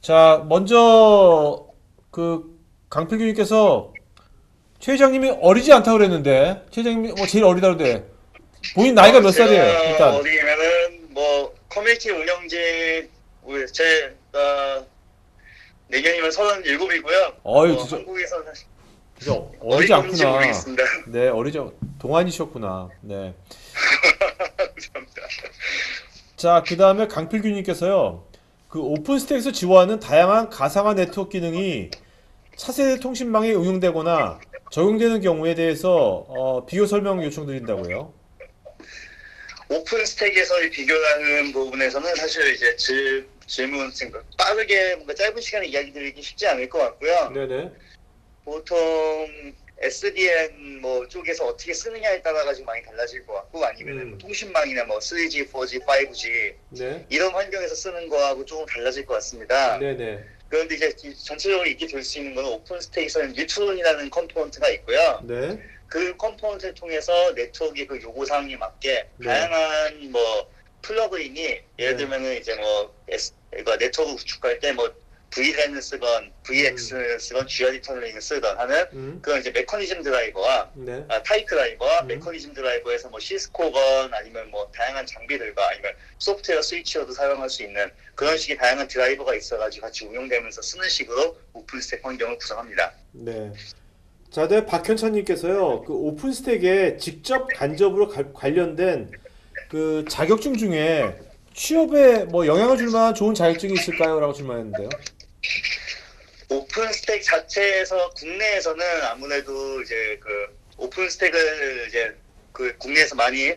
자, 먼저 그 강필규님께서 최 회장님이 어리지 않다고 그랬는데 최 회장님이 뭐 제일 어리다고 그래. 본인 나이가 몇 살이에요? 제가 일단. 어디면은 뭐 커뮤니티 운영진 제가 내년이면 37이고요. 어유 뭐 진짜 한국에서 사실 진짜 어리지 어리군지 않구나. 모르겠습니다. 네, 어리죠. 동안이셨구나. 네. 감사합니다. 자, 그다음에 강필규님께서요. 그 오픈스택에서 지원하는 다양한 가상화 네트워크 기능이 차세대 통신망에 응용되거나 적용되는 경우에 대해서 비교 설명 요청드린다고요. 오픈 스택에서 비교하는 부분에서는 사실 이제 질문 생각 빠르게 뭔가 짧은 시간에 이야기 드리기 쉽지 않을 것 같고요. 네네. 보통 SDN 뭐 쪽에서 어떻게 쓰느냐에 따라 가지고 많이 달라질 것 같고 아니면은 뭐 음. 통신망이나 뭐 3G, 4G, 5G 네. 이런 환경에서 쓰는 거하고 조금 달라질 것 같습니다. 네네. 그런데 이제 전체적으로 있게 될 수 있는 건 오픈 스테이션은 뉴트론이라는 컴포넌트가 있고요. 네. 그 컴포넌트를 통해서 네트워크의 그 요구사항에 맞게 네. 다양한 뭐 플러그인이 예를 네. 들면은 이제 뭐 그러니까 네트워크 구축할 때 뭐 VLAN을 쓰건 음. VX를 쓰건 GRD 터널링을 쓰건 하는 음. 그런 이제 메커니즘 드라이버와 네. 타입 드라이버와 음. 메커니즘 드라이버에서 뭐 시스코건 아니면 뭐 다양한 장비들과 아니면 소프트웨어 스위치어도 사용할 수 있는 그런 음. 식의 다양한 드라이버가 있어가지고 같이 운용되면서 쓰는 식으로 오픈스택 환경을 구성합니다. 네. 자, 네, 박현찬님께서요. 그 오픈스택에 직접 간접으로 관련된 그 자격증 중에 취업에 뭐 영향을 줄 만한 좋은 자격증이 있을까요? 라고 질문했는데요. 오픈스택 자체에서 국내에서는 아무래도 이제 그 오픈스택을 이제 그 국내에서 많이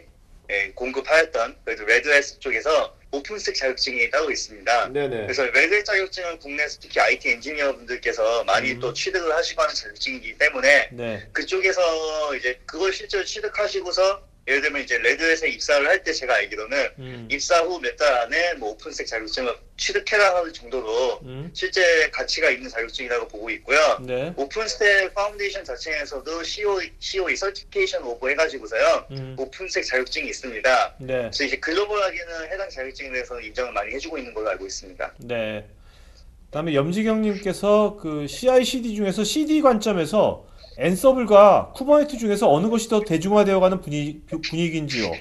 공급하였던 그래도 레드햇 쪽에서 오픈스택 자격증이 따로 있습니다. 네네. 그래서 레드햇 자격증은 국내에서 특히 IT 엔지니어 분들께서 많이 또 음. 취득을 하시고 하는 자격증이기 때문에 네. 그쪽에서 이제 그걸 실제로 취득하시고서 예를 들면 이제 레드햇에 입사를 할 때 제가 알기로는 음. 입사 후 몇 달 안에 뭐 오픈스택 자격증을 취득해라 하는 정도로 음. 실제 가치가 있는 자격증이라고 보고 있고요. 네. 오픈스택 파운데이션 자체에서도 COE 서티피케이션 오버 해가지고서요. 음. 오픈스택 자격증이 있습니다. 네. 그래서 이제 글로벌하게는 해당 자격증에 대해서는 인정을 많이 해주고 있는 걸로 알고 있습니다. 네. 그다음에 염지경님께서 그 CI/CD 중에서 CD 관점에서 앤서블과 쿠버네이트 중에서 어느 것이 더 대중화되어가는 분위기인지요?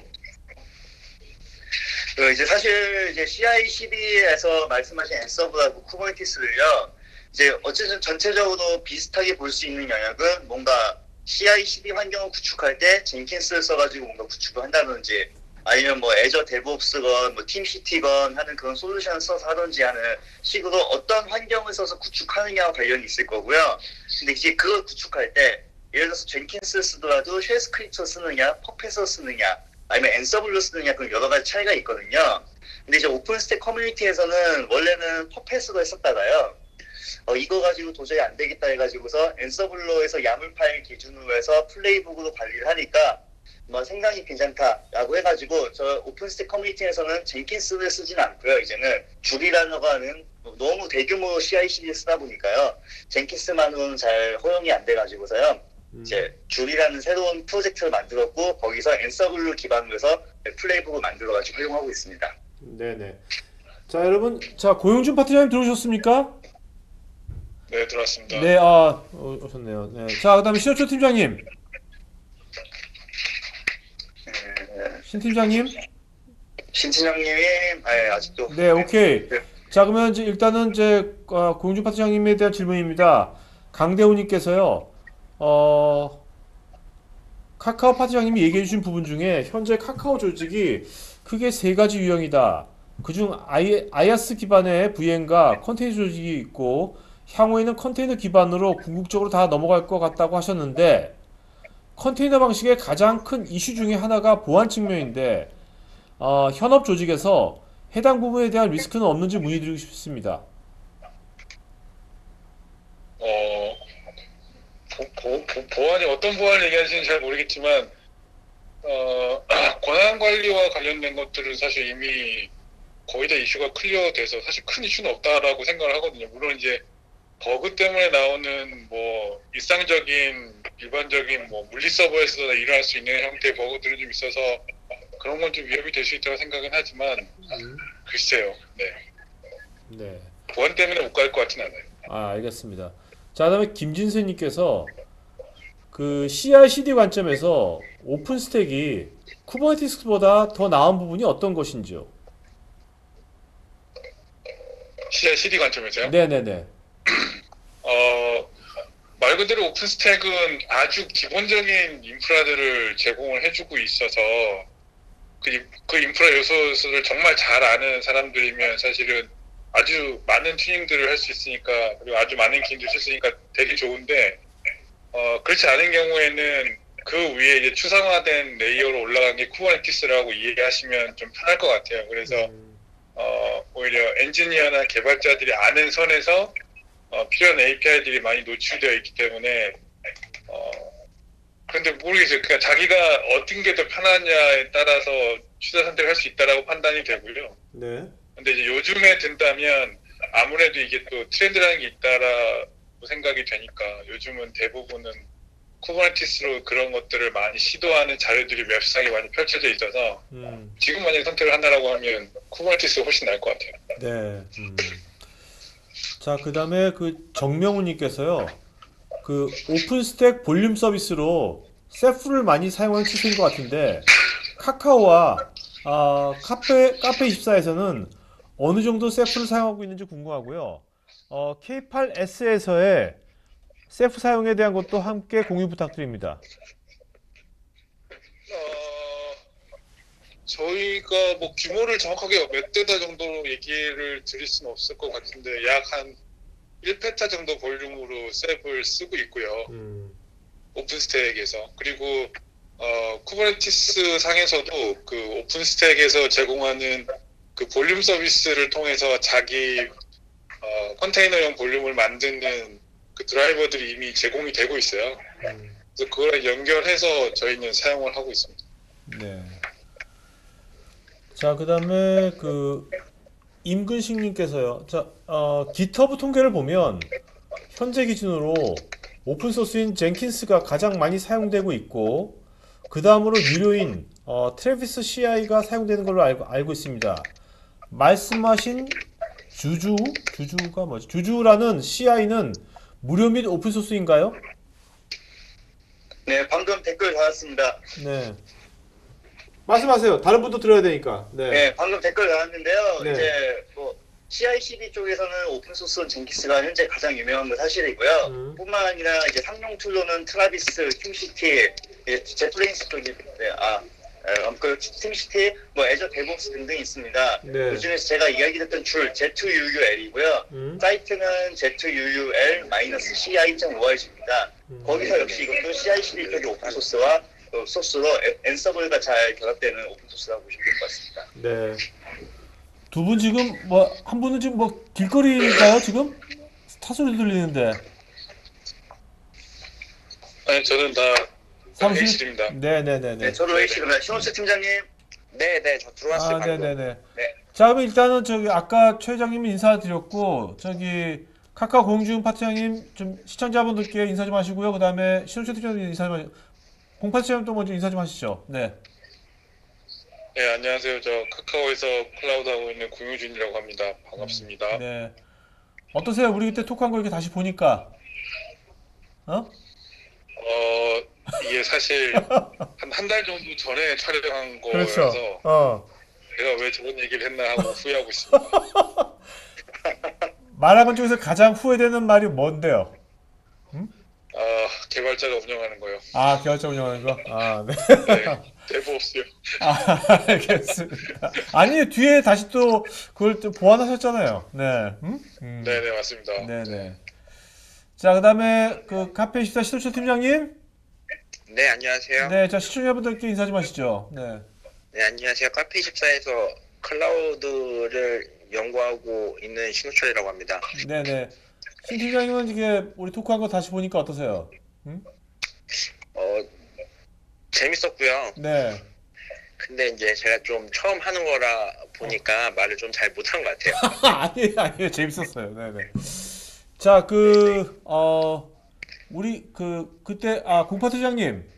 그 이제 사실 이제 CI/CD에서 말씀하신 앤서브하고 쿠버네티스를요. 이제 어쨌든 전체적으로 비슷하게 볼 수 있는 영역은 뭔가 CI/CD 환경을 구축할 때 젠킨스를 써가지고 뭔가 구축을 한다든지 아니면 뭐 애저 데브옵스건 뭐 팀시티건 하는 그런 솔루션을 써서 하든지 하는 식으로 어떤 환경을 써서 구축하느냐와 관련이 있을 거고요. 근데 이제 그걸 구축할 때 예를 들어서 젠킨스 쓰더라도 쉘 스크립트 쓰느냐, 퍼펫을 쓰느냐 아니면 앤서블로 쓰느냐 그런 여러 가지 차이가 있거든요. 근데 이제 오픈스택 커뮤니티에서는 원래는 퍼펫으로 했었다가요. 이거 가지고 도저히 안 되겠다 해가지고서 앤서블로에서 야물 파일 기준으로 해서 플레이북으로 관리를 하니까 뭐 생각이 괜찮다라고 해가지고 저 오픈스택 커뮤니티에서는 젠킨스를 쓰진 않고요. 이제는 줄이라고 하는 너무 대규모 CI/CD 쓰다 보니까요. 젠킨스만으로는 잘 허용이 안 돼가지고서요. 음. 이제 줄이라는 새로운 프로젝트를 만들었고 거기서 앤서블로 기반으로 해서 플레이북을 만들어가지고 활용하고 있습니다. 네네. 자, 여러분, 자, 고용준 파트장님 들어오셨습니까? 네, 들어왔습니다. 네, 오셨네요. 네. 자, 그다음에 신호초 팀장님, 신 팀장님. 신진영님이 아직도 네, 오케이. 네, 자, 그러면 이제 일단은 이제 고용준 파트장님에 대한 질문입니다. 강대우님께서요, 어, 카카오 파트장님이 얘기해 주신 부분 중에 현재 카카오 조직이 크게 세 가지 유형이다. 그중 아이아스 기반의 VM과 컨테이너 조직이 있고 향후에는 컨테이너 기반으로 궁극적으로 다 넘어갈 것 같다고 하셨는데 컨테이너 방식의 가장 큰 이슈 중에 하나가 보안 측면인데 현업 조직에서 해당 부분에 대한 리스크는 없는지 문의드리고 싶습니다. 어, 보안이 어떤 보안을 얘기하시는지 잘 모르겠지만, 권한 관리와 관련된 것들은 사실 이미 거의 다 이슈가 클리어돼서 사실 큰 이슈는 없다라고 생각을 하거든요. 물론 이제 버그 때문에 나오는 뭐 일반적인 뭐 물리 서버에서 일어날 수 있는 형태의 버그들은 좀 있어서 그런 건 좀 위협이 될 수 있다고 생각은 하지만, 음. 글쎄요. 네. 네. 보안 때문에 못 갈 것 같진 않아요. 아, 알겠습니다. 자, 그다음에 김진수님께서 그 CI/CD 관점에서 오픈 스택이 쿠버네티스보다 더 나은 부분이 어떤 것인지요? CI/CD 관점에서요. 네네네. 말 그대로 오픈스택은 아주 기본적인 인프라들을 제공을 해주고 있어서 그 인프라 요소를 정말 잘 아는 사람들이면 사실은 아주 많은 튜닝들을 할 수 있으니까, 그리고 아주 많은 기능들을 쓸 수 있으니까 되게 좋은데, 그렇지 않은 경우에는 그 위에 이제 추상화된 레이어로 올라간 게 쿠버네티스라고 이해하시면 좀 편할 것 같아요. 그래서 오히려 엔지니어나 개발자들이 아는 선에서 필요한 API들이 많이 노출되어 있기 때문에 근데 모르겠어요. 그러니까 자기가 어떤 게 더 편하냐에 따라서 취사 선택을 할 수 있다라고 판단이 되고요. 네. 근데 이제 요즘에 든다면 아무래도 이게 또 트렌드라는 게 있다라고 생각이 되니까 요즘은 대부분은 쿠버네티스로 그런 것들을 많이 시도하는 자료들이 웹상에 많이 펼쳐져 있어서 지금 만약에 선택을 한다라고 하면 쿠버네티스가 훨씬 나을 것 같아요. 네. 자, 그다음에 그 정명훈님께서요. 그 오픈스택 볼륨 서비스로 세프를 많이 사용하는 추세인 것 같은데 카카오와 카페24에서는 어느 정도 세프를 사용하고 있는지 궁금하고요. K8S에서의 세프 사용에 대한 것도 함께 공유 부탁드립니다. 저희가 뭐 규모를 정확하게 몇 대다 정도로 얘기를 드릴 수는 없을 것 같은데 약 한 1페타 정도 볼륨으로 셉을 쓰고 있고요. 오픈스택에서. 그리고 쿠버네티스 상에서도 그 오픈스택에서 제공하는 그 볼륨 서비스를 통해서 자기 컨테이너용 볼륨을 만드는 그 드라이버들이 이미 제공이 되고 있어요. 그래서 그거랑 연결해서 저희는 사용을 하고 있습니다. 네. 자, 그다음에 그 임근식님께서요. 자, GitHub 통계를 보면 현재 기준으로 오픈소스인 젠킨스가 가장 많이 사용되고 있고 그 다음으로 유료인 트래비스 CI가 사용되는 걸로 알고 있습니다. 말씀하신 주주가 뭐지? 주주라는 CI는 무료 및 오픈소스인가요? 네, 방금 댓글 달았습니다. 네. 말씀하세요. 다른 분도 들어야 되니까. 네. 네, 방금 댓글 달았는데요. 네. 이제 뭐 CI/CD 쪽에서는 오픈소스 젠키스가 현재 가장 유명한 건 사실이고요. 뿐만 아니라 이제 상용 툴로는 트라비스, 큐시티, 제프레인스 쪽이 그 팀시티, 뭐 애저 데브옵스 등등 있습니다. 네. 그 중에서 제가 이야기했던 줄 ZUUL이고요. 사이트는 ZUUL-CI.org입니다. 거기서 역시 이것도 CI/CD 쪽의 오픈소스와 소스로 앤서블과 잘 결합되는 오픈소스라고 보시면 될 것 같습니다. 네. 두 분 지금 뭐 한 분은 지금 뭐 길거리인가요 지금? 차 소리 들리는데. 아니 저는 다 사무실? 회의실입니다. 네네네네. 네, 저로 회의실입니다. 신원수 팀장님. 네네, 저 들어왔어요. 방금. 네네네. 네. 자, 그럼 일단은 저기 아까 최 회장님 인사드렸고 저기 카카오 공중 파트장님 좀 시청자분들께 인사 좀 하시고요. 그 다음에 신원수 팀장님 인사 좀 하시고 공파트장님 또 먼저 인사 좀 하시죠. 네. 네, 안녕하세요. 저 카카오에서 클라우드 하고 있는 공유준이라고 합니다. 반갑습니다. 네. 어떠세요? 우리 그때 토크한 거 이렇게 다시 보니까. 이게 사실 한 달 정도 전에 촬영한 그렇죠. 거라서 내가 왜 저런 얘기를 했나 하고 후회하고 있습니다. 말한 것 중에서 가장 후회되는 말이 뭔데요? 개발자가 운영하는 거요. 개발자 운영하는 거? 네. 네, 데브옵스요. 알겠습니다. 아니, 뒤에 다시 또 그걸 또 보완하셨잖아요. 네. 네네, 맞습니다. 네네. 자, 그 다음에 그 카페24 시도초 팀장님? 네, 안녕하세요. 네, 자, 시청자분들께 인사 좀 하시죠. 네. 네, 안녕하세요. 카페24에서 클라우드를 연구하고 있는 신우철이라고 합니다. 네네. 신 팀장님은 이게 우리 토크한 거 다시 보니까 어떠세요? 재밌었고요. 네. 근데 이제 제가 좀 처음 하는 거라 보니까 말을 좀 잘 못한 것 같아요. 아니에요. 재밌었어요. 네네. 자, 우리 그때 공파트장님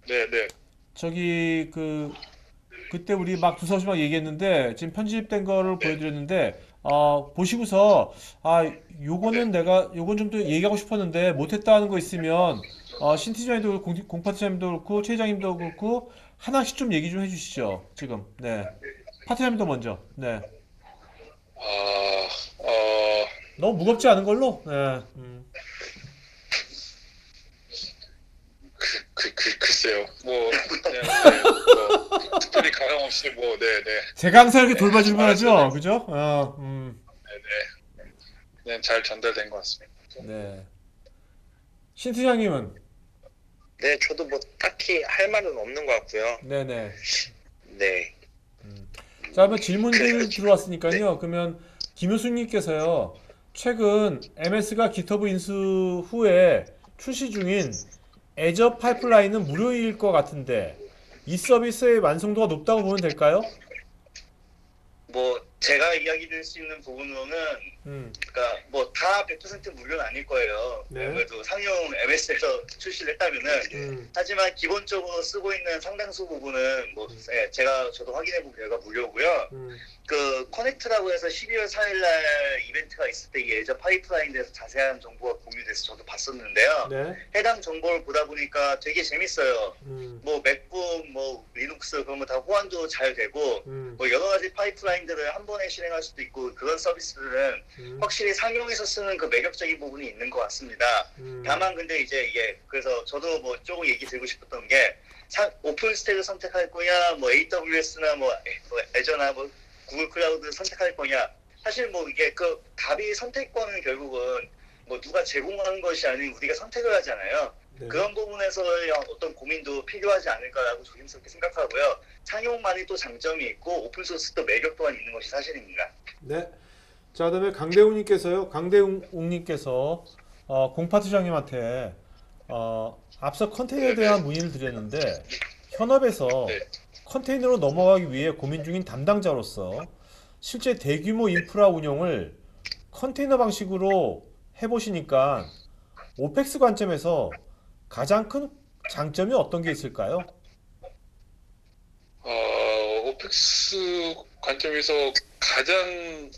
네네. 저기 그때 우리 막 두서없이 막 얘기했는데 지금 편집된 거를 보여드렸는데 보시고서 요거는 내가 요건 좀 더 얘기하고 싶었는데 못했다 하는 거 있으면 신 팀장님도 그렇고 공 파트장님도 그렇고 최 회장님도 그렇고 하나씩 좀 얘기 좀 해주시죠. 지금 네 파트장님도 먼저 네 아, 어, 너무 무겁지 않은 걸로 네 글쎄요. 뭐, 그냥, 네, 뭐, 특별히 가감 없이 뭐, 네, 네. 제가 항상 이렇게 돌봐줄만 알았어요. 하죠. 그죠? 네, 네. 그냥 잘 전달된 것 같습니다. 네. 신 팀장님은 네, 저도 뭐 딱히 할 말은 없는 것 같고요. 네네. 네. 자, 그러면 질문들 들어왔으니까요. 그러면 김효수님께서요. 최근 MS가 GitHub 인수 후에 출시 중인 애저 파이프라인은 무료일 것 같은데 이 서비스의 완성도가 높다고 보면 될까요? 뭐 제가 이야기 드릴 수 있는 부분으로는 그러니까 뭐 다 100% 무료는 아닐 거예요. 네. 그래도 상용 MS에서 출시를 했다면은 하지만 기본적으로 쓰고 있는 상당수 부분은 뭐 저도 확인해 본 결과 무료고요. 그 커넥트라고 해서 12월 4일 날 이벤트가 있을 때 이 애저 파이프라인에 대해서 자세한 정보가 공유돼서 저도 봤었는데요. 네. 해당 정보를 보다 보니까 되게 재밌어요. 뭐 맥북, 뭐 리눅스 그런 거 다 호환도 잘 되고 뭐 여러 가지 파이프라인들을 한 번에 실행할 수도 있고 그런 서비스들은 확실히 상용에서 쓰는 그 매력적인 부분이 있는 것 같습니다. 다만 근데 이제 이게 그래서 저도 뭐 조금 얘기 드리고 싶었던 게 오픈 스택을 선택할 거냐, 뭐 AWS나 뭐 애저나 뭐 구글 클라우드 선택할 거냐. 사실 뭐 이게 그 답이 선택권은 결국은 뭐 누가 제공하는 것이 아닌 우리가 선택을 하잖아요. 네. 그런 부분에서의 어떤 고민도 필요하지 않을까라고 조심스럽게 생각하고요. 상용만이 또 장점이 있고 오픈소스도 매력 또한 있는 것이 사실입니다. 네. 자, 그다음에 강대웅님께서요. 강대웅님께서 공파트장님한테 앞서 컨테이너에 대한 문의를 드렸는데 현업에서 네. 컨테이너로 넘어가기 위해 고민 중인 담당자로서 실제 대규모 인프라 운영을 컨테이너 방식으로 해보시니까 오펙스 관점에서 가장 큰 장점이 어떤 게 있을까요? 오펙스 관점에서 가장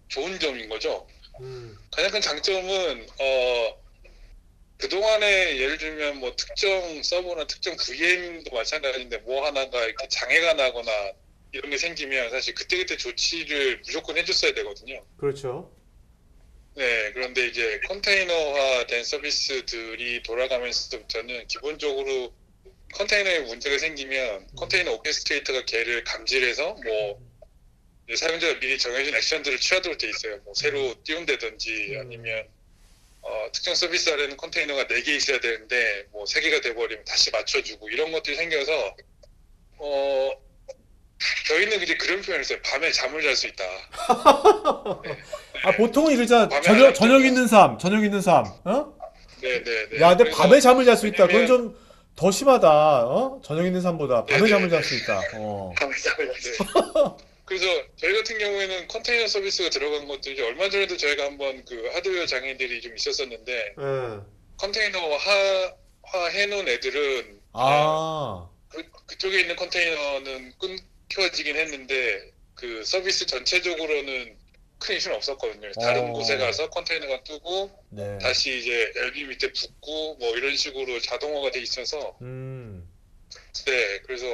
좋은 점인 거죠. 가장 큰 장점은 그동안에 예를 들면 뭐 특정 서버나 특정 VM도 마찬가지인데 뭐 하나가 이렇게 장애가 나거나 이런 게 생기면 사실 그때그때 조치를 무조건 해줬어야 되거든요. 그렇죠. 네, 그런데 이제 컨테이너화된 서비스들이 돌아가면서부터는 기본적으로 컨테이너에 문제가 생기면 컨테이너 오케스트레이터가 걔를 감지해서 뭐 이제 사용자가 미리 정해진 액션들을 취하도록 돼 있어요. 뭐 새로 띄운다든지 아니면 특정 서비스 아래는 컨테이너가 4개 있어야 되는데 뭐 3개가 돼버리면 다시 맞춰주고 이런 것들이 생겨서 저희는 이제 그런 표현을 써요. 밤에 잠을 잘 수 있다. 보통은 이러잖아. 밤에 저녁 있는 삶, 저녁 있는 삶. 네네네. 야, 근데 그래서 밤에 잠을 잘 수 있다. 그건 왜냐면- 좀 더 심하다. 저녁 있는 삶보다 밤에 네네. 잠을 잘 수 있다. 그래서 저희 같은 경우에는 컨테이너 서비스가 들어간 것도 이제 얼마 전에도 저희가 한번 그 하드웨어 장애들이 좀 있었었는데 컨테이너화 해놓은 애들은 그쪽에 있는 컨테이너는 끊겨지긴 했는데 그 서비스 전체적으로는 큰 이슈는 없었거든요. 다른 곳에 가서 컨테이너가 뜨고 네. 다시 이제 LB 밑에 붙고 뭐 이런 식으로 자동화가 돼 있어서 네, 그래서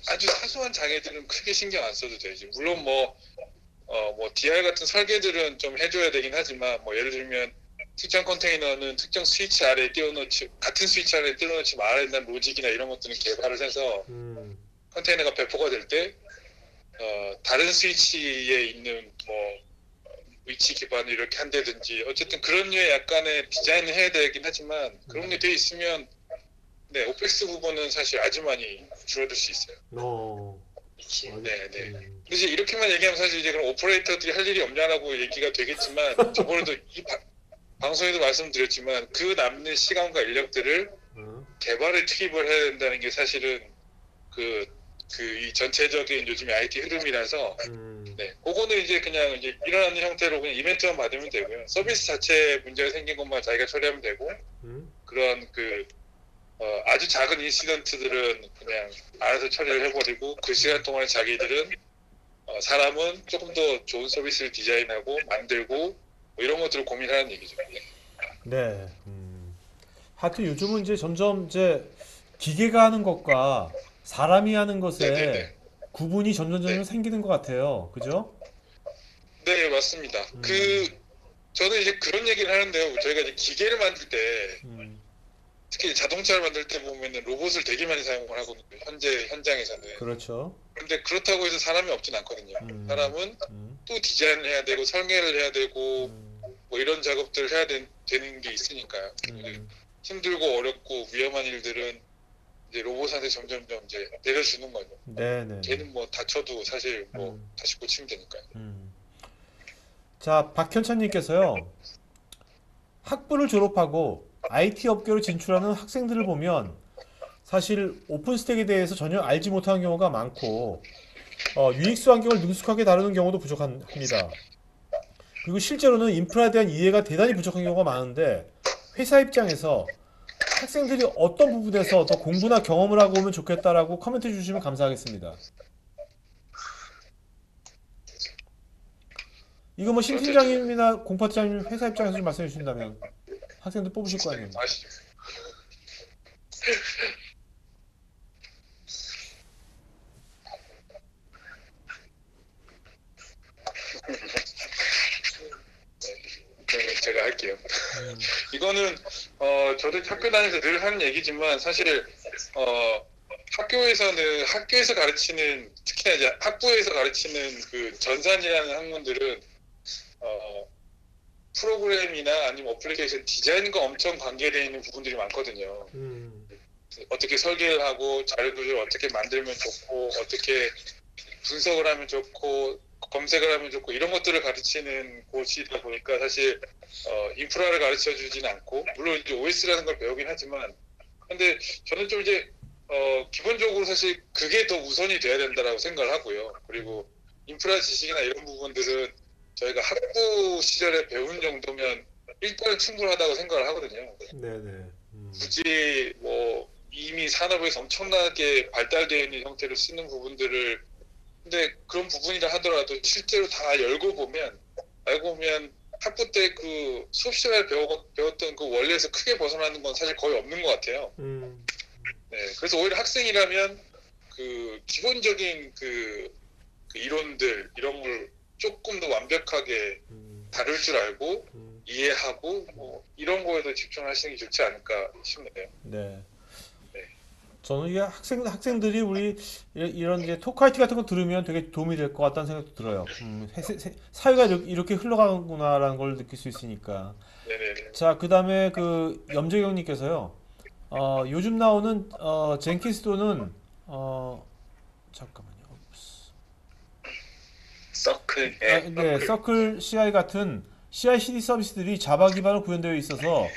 아주 사소한 장애들은 크게 신경 안 써도 되지. 물론 뭐 DR 같은 설계들은 좀 해줘야 되긴 하지만 뭐 예를 들면 특정 컨테이너는 특정 스위치 아래에 같은 스위치 아래에 띄워놓지 말아야 된다는 로직이나 이런 것들은 개발을 해서 컨테이너가 배포가 될 때 다른 스위치에 있는 뭐 위치 기반을 이렇게 한다든지 어쨌든 그런 류의 약간의 디자인을 해야 되긴 하지만 그런 게 돼 있으면 네, 오펙스 부분은 사실 아주 많이 줄어들 수 있어요. 네, 네. 근데 이제 이렇게만 얘기하면 사실 이제 그럼 오퍼레이터들이 할 일이 없냐라고 얘기가 되겠지만 저번에도 이 방송에도 말씀드렸지만 그 남는 시간과 인력들을 개발에 투입을 해야 된다는 게 사실은 이 전체적인 요즘의 IT 흐름이라서 네, 그거는 이제 그냥 이제 일어나는 형태로 그냥 이벤트만 받으면 되고요. 서비스 자체에 문제가 생긴 것만 자기가 처리하면 되고 그런 아주 작은 인시던트들은 그냥 알아서 처리를 해버리고 그 시간 동안에 자기들은 사람은 조금 더 좋은 서비스를 디자인하고 만들고 뭐 이런 것들을 고민하는 얘기죠. 네. 하여튼 요즘은 이제 점점 이제 기계가 하는 것과 사람이 하는 것에 네네네. 구분이 점점 네, 생기는 것 같아요. 그죠? 네 맞습니다. 음, 저는 이제 그런 얘기를 하는데요. 저희가 이제 기계를 만들 때 음, 특히 자동차를 만들 때 보면은 로봇을 되게 많이 사용을 하거든요. 현재 현장에서는. 그렇죠. 그런데 그렇다고 해서 사람이 없진 않거든요. 음, 사람은 음, 또 디자인을 해야 되고 설계를 해야 되고 음, 뭐 이런 작업들을 해야 되는 게 있으니까요. 이제 음. 힘들고 어렵고 위험한 일들은 이제 로봇한테 점점점 이제 내려주는 거죠. 네네네. 걔는 뭐 다쳐도 사실 뭐 음, 다시 고치면 되니까요. 음. 자, 박현찬님께서요. 학부를 졸업하고 IT 업계로 진출하는 학생들을 보면 사실 오픈스택에 대해서 전혀 알지 못하는 경우가 많고 유닉스 환경을 능숙하게 다루는 경우도 부족합니다. 그리고 실제로는 인프라에 대한 이해가 대단히 부족한 경우가 많은데 회사 입장에서 학생들이 어떤 부분에서 더 공부나 경험을 하고 오면 좋겠다라고 코멘트 주시면 감사하겠습니다. 이거 뭐 심 그런데 좀 팀장님이나 공파팀장님 회사 입장에서 좀 말씀해 주신다면 학생들 뽑으실 거 아니에요. 아시죠? 그러면 제가 할게요. 음, 이거는 저도 학교 다니면서 늘 하는 얘기지만 사실 학교에서 가르치는 특히나 이제 학부에서 가르치는 그 전산이라는 학문들은 어, 프로그램이나 아니면 어플리케이션 디자인과 엄청 관계되어 있는 부분들이 많거든요. 음, 어떻게 설계를 하고 자료 구조를 어떻게 만들면 좋고 어떻게 분석을 하면 좋고 검색을 하면 좋고 이런 것들을 가르치는 곳이다 보니까 사실 인프라를 가르쳐 주진 않고 물론 이제 OS라는 걸 배우긴 하지만 근데 저는 좀 이제 기본적으로 사실 그게 더 우선이 돼야 된다라고 생각을 하고요. 그리고 인프라 지식이나 이런 부분들은 저희가 학부 시절에 배운 정도면 일단 충분하다고 생각을 하거든요. 네네. 굳이 뭐 이미 산업에서 엄청나게 발달되어 있는 형태로 쓰는 부분들을 근데 그런 부분이라 하더라도 실제로 다 알고 보면 학부 때 그 수업 시간에 배웠던 그 원리에서 크게 벗어나는 건 사실 거의 없는 것 같아요. 음, 네, 그래서 오히려 학생이라면 그 기본적인 그 이론들 이런 걸 조금 더 완벽하게 음, 다룰 줄 알고 음, 이해하고 뭐 이런 거에 더 집중하시는 게 좋지 않을까 싶네요. 네. 네, 저는 이게 학생들이 우리 이런 이제 토크아이티 같은 거 들으면 되게 도움이 될 것 같다는 생각도 들어요. 사회가 이렇게 흘러가는구나라는 걸 느낄 수 있으니까. 네네네. 자, 그 다음에 그 염재경님께서요. 요즘 나오는 젠킨스도는 잠깐만요. 서클. 네, 서클 CI 같은 CI/CD 서비스들이 자바 기반으로 구현되어 있어서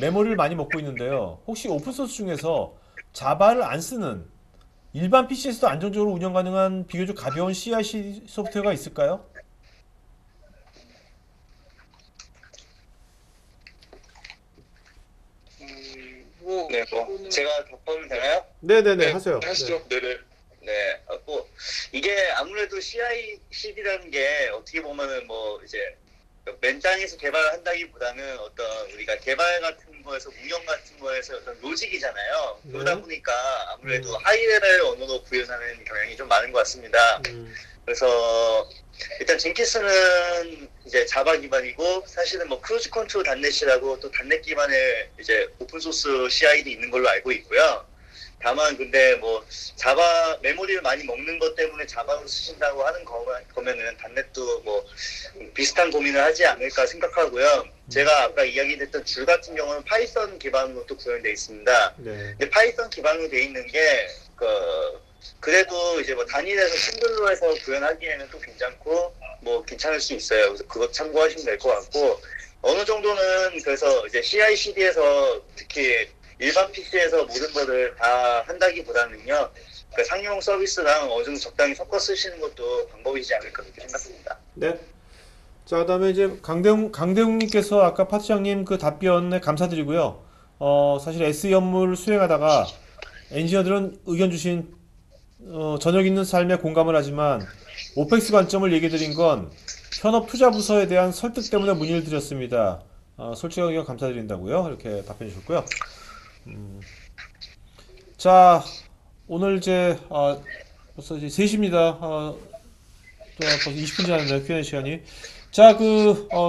메모리를 많이 먹고 있는데요. 혹시 오픈소스 중에서 자바를 안 쓰는 일반 PC에서도 안정적으로 운영 가능한 비교적 가벼운 CI/CD 소프트웨어가 있을까요? 뭐 네, 뭐 제가 답변 되나요? 네네네, 네, 하세요. 네. 하시죠. 네네. 네, 뭐 이게 아무래도 CI/CD라는 게 어떻게 보면은 뭐 이제 맨땅에서 개발한다기보다는 어떤 우리가 개발 같은 거에서 운영 같은 거에서 어떤 로직이잖아요. 그러다 네. 보니까 아무래도 음, 하이 레벨 언어로 구현하는 경향이 좀 많은 것 같습니다. 음, 그래서 일단 젠킨스는 이제 자바 기반이고 사실은 뭐 크루즈 컨트롤 단넷이라고 또 단넷 기반의 이제 오픈 소스 CI도 있는 걸로 알고 있고요. 다만 근데 뭐 자바 메모리를 많이 먹는 것 때문에 자바로 쓰신다고 하는 거면은 단넷도 뭐 비슷한 고민을 하지 않을까 생각하고요. 제가 아까 이야기했던 줄 같은 경우는 파이썬 기반으로 또 구현되어 있습니다. 네. 근데 파이썬 기반으로 되어 있는 게 그래도 이제 뭐 단일해서 싱글로 해서 구현하기에는 또 괜찮고 뭐 괜찮을 수 있어요. 그래서 그것 참고하시면 될 것 같고 어느 정도는 그래서 이제 CI/CD에서 특히 일반 PC에서 모든 거를 다 한다기보다는요. 그 상용 서비스랑 어느 정도 적당히 섞어 쓰시는 것도 방법이지 않을까 그렇게 생각합니다. 네. 자, 그다음에 이제 강대웅님께서 아까 파트장님 그 답변에 감사드리고요. 사실 SE 업무를 수행하다가 엔지니어들은 의견 주신 저녁 있는 삶에 공감을 하지만 오펙스 관점을 얘기 드린 건 현업 투자 부서에 대한 설득 때문에 문의를 드렸습니다. 솔직하게 감사드린다고요. 이렇게 답변해 주셨고요. 자, 오늘 이제 벌써 이제 3시입니다. 또 벌써 20분 지났네요. Q&A 시간이. 자,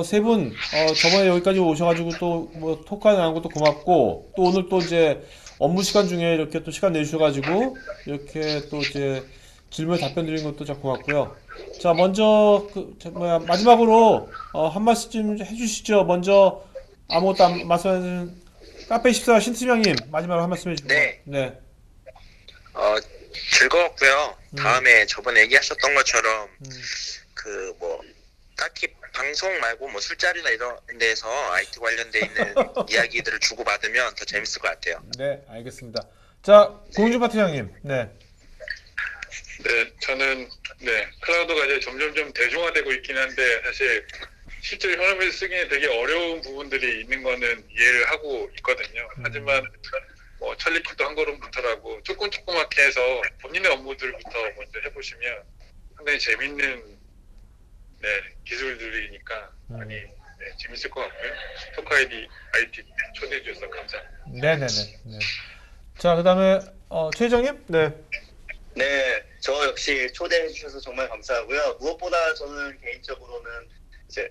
세 분, 저번에 여기까지 오셔가지고 또 뭐 토크하는 나온 것도 고맙고, 또 오늘 또 이제 업무 시간 중에 이렇게 또 시간 내주셔가지고, 이렇게 또 이제 질문 답변 드린 것도 참 고맙고요. 자, 먼저, 마지막으로, 한 말씀 좀 해주시죠. 먼저, 아무것도 안 말씀하시는 카페14 신팀장님, 마지막으로 한 말씀 해주시고. 네. 네. 즐거웠고요. 다음에 저번에 얘기하셨던 것처럼 음, 딱히 방송 말고 뭐 술자리나 이런 데서 IT 관련돼 있는 이야기들을 주고받으면 더 재밌을 것 같아요. 네, 알겠습니다. 자, 공주 파트장님, 네. 네, 저는 클라우드가 이제 점점점 대중화되고 있긴 한데 사실 실제로 현업에서 쓰기에 되게 어려운 부분들이 있는 거는 이해를 하고 있거든요. 하지만 뭐 천리길도 한 걸음부터라고 조그맣게 해서 본인의 업무들부터 먼저 해보시면 상당히 재밌는 기술들이니까 많이 재밌을 것 같고요. 토크아이디 IT 초대해 주셔서 감사합니다. 네네네. 네. 자, 그 다음에, 최 회장님? 네. 네, 저 역시 초대해 주셔서 정말 감사하고요. 무엇보다 저는 개인적으로는 이제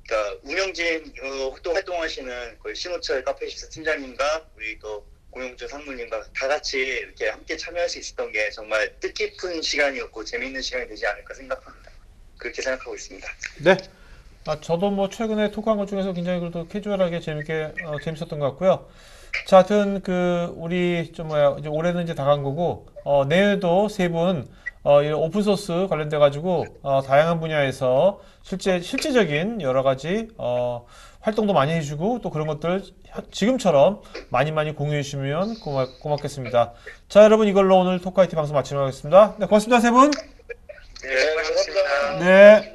그러니까 운영진 또 활동하시는 거의 신호철 카페14 팀장님과 우리 또 고용주 상무님과 다 같이 이렇게 함께 참여할 수 있었던 게 정말 뜻깊은 시간이었고 재미있는 시간이 되지 않을까 생각합니다. 그렇게 생각하고 있습니다. 네. 저도 뭐 최근에 토크한 것 중에서 굉장히 그래도 캐주얼하게 재밌었던 것 같고요. 자, 하여튼 우리 이제 올해는 이제 다 간 거고, 내일도 세 분, 오픈소스 관련돼 가지고, 다양한 분야에서 실제적인 여러 가지, 활동도 많이 해주고, 또 그런 것들 지금처럼 많이 공유해 주시면 고맙겠습니다. 자, 여러분 이걸로 오늘 토크아이티 방송 마치도록 하겠습니다. 네, 고맙습니다, 세 분. 네, 고맙습니다. 네.